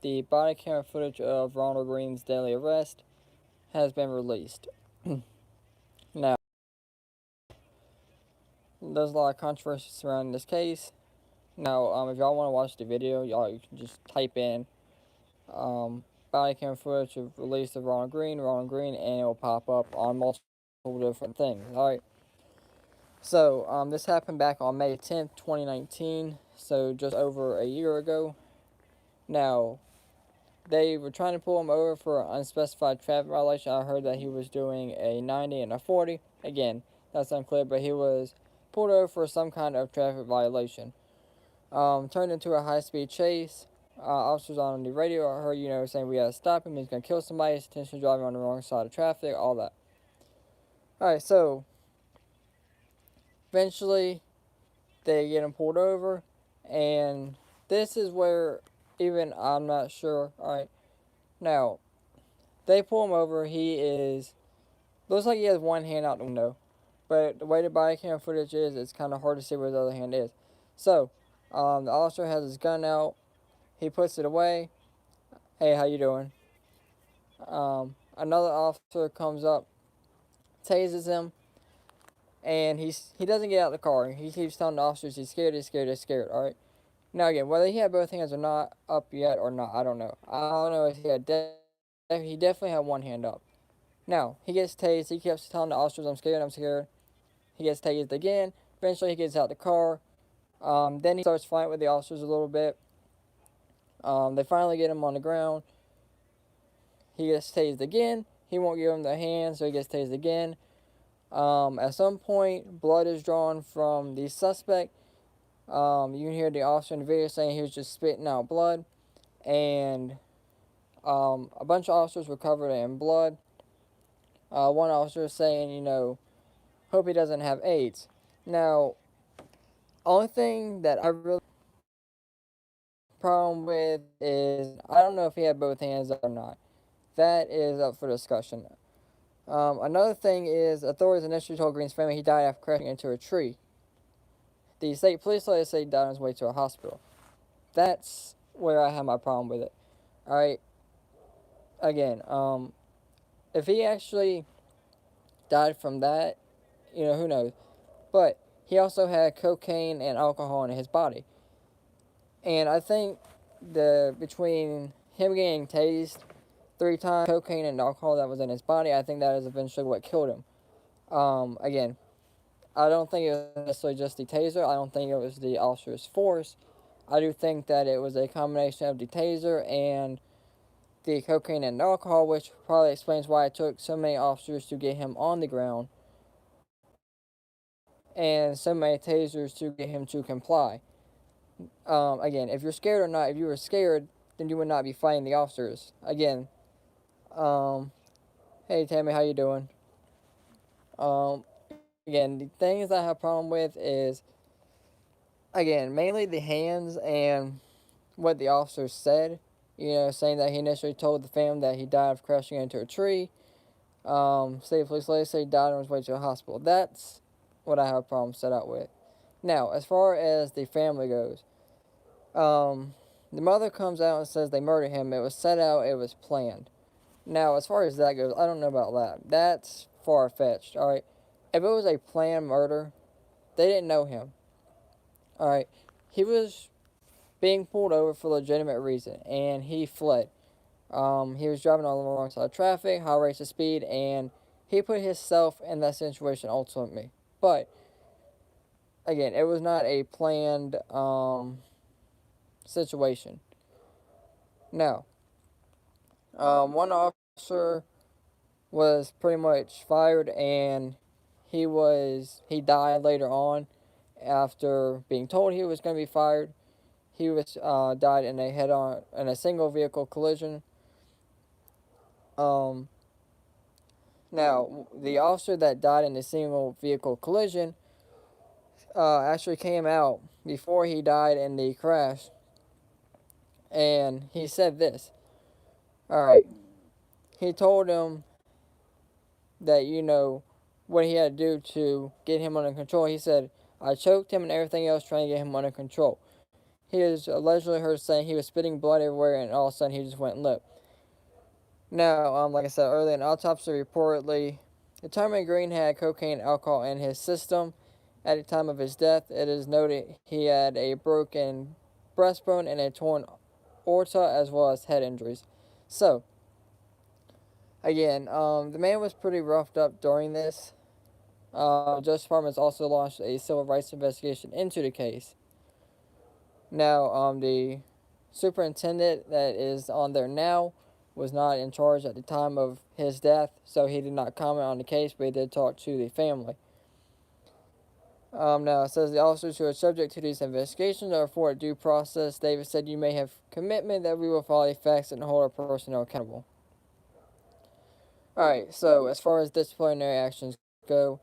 the body camera footage of Ronald Greene's deadly arrest has been released. Now, there's a lot of controversy surrounding this case. Now, if y'all want to watch the video, y'all can just type in body camera footage of release of Ronald Greene, and it will pop up on multiple different things. Alright. So, this happened back on May 10th, 2019, so just over a year ago. Now, they were trying to pull him over for an unspecified traffic violation. I heard that he was doing a 90 and a 40. Again, that's unclear, but he was pulled over for some kind of traffic violation. Turned into a high-speed chase. Officers on the radio, I heard, saying we gotta stop him, he's gonna kill somebody, he's intentionally driving on the wrong side of traffic, all that. Alright, so eventually they get him pulled over, and this is where even I'm not sure. Alright, now they pull him over. Looks like he has one hand out the window, but the way the body cam footage is, it's kind of hard to see where the other hand is. So the officer has his gun out. He puts it away. Hey, how you doing? Another officer comes up, tases him, and he doesn't get out of the car. He keeps telling the officers he's scared, all right? Now, again, whether he had both hands or not up yet or not, I don't know. I don't know if he definitely had one hand up. Now, he gets tased. He keeps telling the officers, I'm scared. He gets tased again. Eventually, he gets out the car. Then he starts fighting with the officers a little bit. They finally get him on the ground. He gets tased again. He won't give him the hand, so he gets tased again. At some point, blood is drawn from the suspect. You can hear the officer in the video saying he was just spitting out blood. And a bunch of officers were covered in blood. One officer is saying, hope he doesn't have AIDS. Now, only thing that I really problem with is I don't know if he had both hands up or not. That is up for discussion. Another thing is authorities initially told Greene's family he died after crashing into a tree. The state police later say he died on his way to a hospital. That's where I have my problem with it. Alright, again, if he actually died from that, who knows. But he also had cocaine and alcohol in his body. And I think between him getting tased 3 times, cocaine and alcohol that was in his body, I think that is eventually what killed him. Again, I don't think it was necessarily just the taser. I don't think it was the officer's force. I do think that it was a combination of the taser and the cocaine and alcohol, which probably explains why it took so many officers to get him on the ground and so many tasers to get him to comply. Again, if you're scared or not, if you were scared, then you would not be fighting the officers. Again, hey Tammy, how you doing? Again, the things I have a problem with is, again, mainly the hands and what the officers said. Saying that he initially told the family that he died of crashing into a tree. State police later say he died on his way to a hospital. That's what I have a problem set out with. Now, as far as the family goes, the mother comes out and says they murdered him. It was set out, it was planned. Now, as far as that goes, I don't know about that. That's far-fetched, alright? If it was a planned murder, they didn't know him. Alright, he was being pulled over for legitimate reason, and he fled. He was driving on the wrong side of traffic, high rates of speed, and he put himself in that situation ultimately. But, again, it was not a planned situation. Now, one officer was pretty much fired, and he died later on after being told he was going to be fired. He was died in a single vehicle collision. Now, the officer that died in the single vehicle collision actually came out before he died in the crash, and he said this. Alright, he told him that, what he had to do to get him under control. He said, I choked him and everything else trying to get him under control. he is allegedly heard saying he was spitting blood everywhere, and all of a sudden he just went limp. Now, like I said earlier, an autopsy reportedly determined Greene had cocaine and alcohol in his system at the time of his death. It is noted he had a broken breastbone and a torn aorta, as well as head injuries. So, again, the man was pretty roughed up during this. Justice Department has also launched a civil rights investigation into the case. Now, the superintendent that is on there now was not in charge at the time of his death, so he did not comment on the case, but he did talk to the family. Now, it says the officers who are subject to these investigations are afforded due process. Davis said, "You may have commitment that we will follow the facts and hold our personnel accountable." Alright, so as far as disciplinary actions go,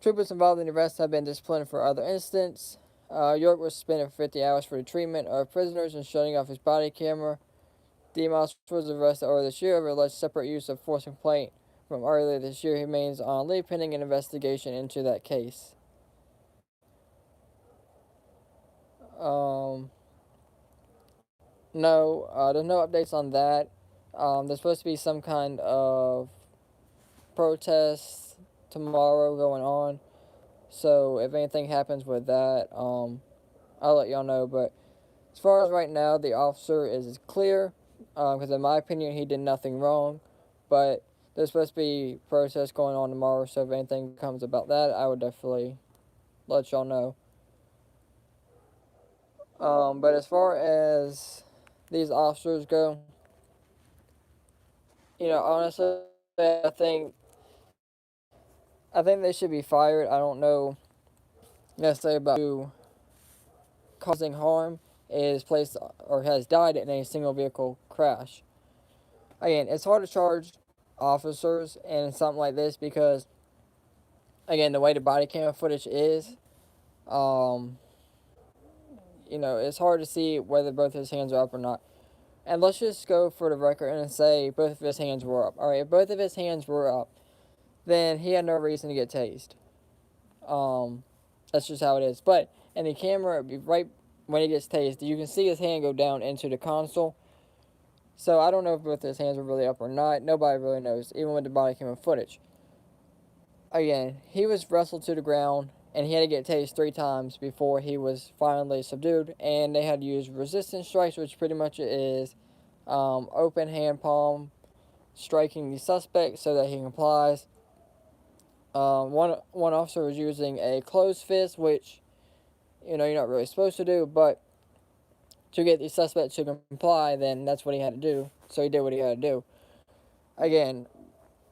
troopers involved in the arrest have been disciplined for other incidents. York was suspended for 50 hours for the treatment of prisoners and shutting off his body camera. Demos was arrested earlier this year over alleged separate use of force complaint from earlier this year. He remains on leave pending an investigation into that case. No, there's no updates on that. There's supposed to be some kind of protest tomorrow going on. So if anything happens with that, I'll let y'all know. But as far as right now, the officer is clear, because in my opinion, he did nothing wrong. But there's supposed to be protests going on tomorrow, so if anything comes about that, I would definitely let y'all know. But as far as these officers go, honestly, I think they should be fired. I don't know necessarily about who causing harm is placed or has died in a single vehicle crash. Again, it's hard to charge officers in something like this because, again, the way the body camera footage is, it's hard to see whether both his hands are up or not. And let's just go for the record and say both of his hands were up. Alright, if both of his hands were up, then he had no reason to get tased. That's just how it is. But in the camera, right when he gets tased, you can see his hand go down into the console. So I don't know if both his hands were really up or not. Nobody really knows, even with the body camera footage. Again, he was wrestled to the ground, and he had to get tased 3 times before he was finally subdued. And they had to use resistance strikes, which pretty much is open hand palm striking the suspect so that he complies. One officer was using a closed fist, which you're not really supposed to do, but to get the suspect to comply, then that's what he had to do. So he did what he had to do. Again,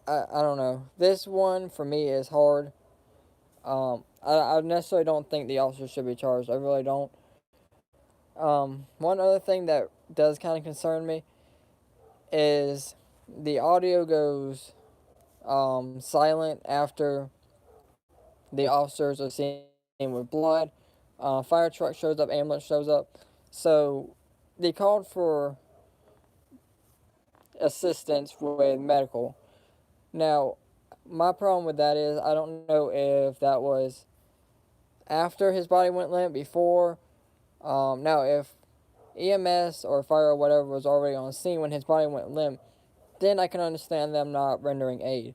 I don't know. This one for me is hard. I necessarily don't think the officer should be charged. I really don't. One other thing that does kind of concern me is the audio goes silent after the officers are seen with blood. Fire truck shows up, ambulance shows up. So they called for assistance with medical. Now, my problem with that is I don't know if that was after his body went limp, before. Now, if EMS or fire or whatever was already on scene when his body went limp, then I can understand them not rendering aid.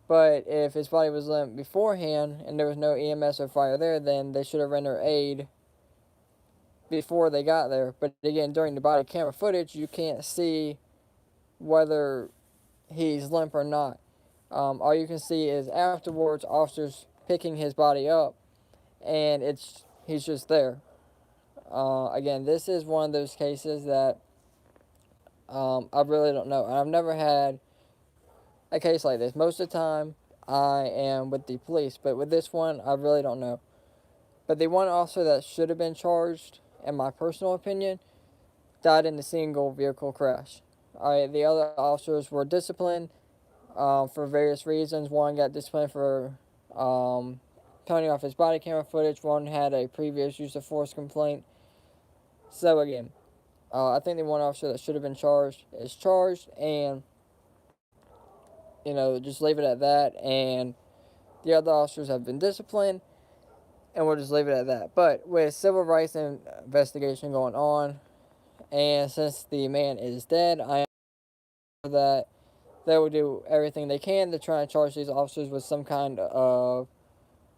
But if his body was limp beforehand and there was no EMS or fire there, then they should have rendered aid before they got there. But again, during the body camera footage, you can't see whether he's limp or not. All you can see is afterwards, officers picking his body up, and he's just there. Again, this is one of those cases that I really don't know. And I've never had a case like this. Most of the time, I am with the police, but with this one, I really don't know. But the one officer that should have been charged, in my personal opinion, died in the single vehicle crash. Alright, the other officers were disciplined for various reasons. One got disciplined for turning off his body camera footage. One had a previous use of force complaint. So again, I think the one officer that should have been charged is charged, and just leave it at that. And the other officers have been disciplined. and we'll just leave it at that. But with civil rights investigation going on, and since the man is dead, I am sure that they will do everything they can to try and charge these officers with some kind of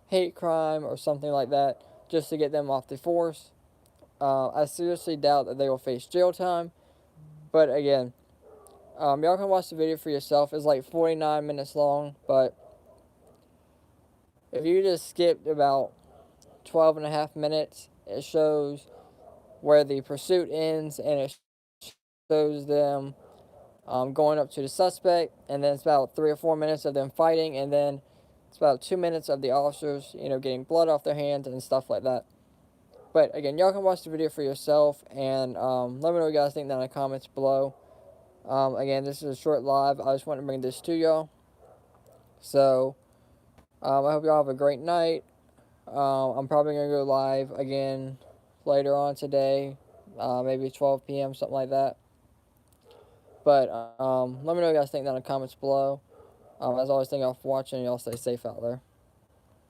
hate crime or something like that, just to get them off the force. I seriously doubt that they will face jail time. But again, y'all can watch the video for yourself. It's like 49 minutes long, but if you just skipped about 12 and a half minutes, it shows where the pursuit ends, and it shows them going up to the suspect, and then it's about 3 or 4 minutes of them fighting, and then it's about 2 minutes of the officers, getting blood off their hands and stuff like that. But again, y'all can watch the video for yourself, and let me know what you guys think down in the comments below. Again, this is a short live. I just wanted to bring this to y'all. So, I hope y'all have a great night. I'm probably going to go live again later on today, maybe 12 p.m., something like that. But let me know what you guys think down in the comments below. As always, thank y'all for watching. Y'all stay safe out there.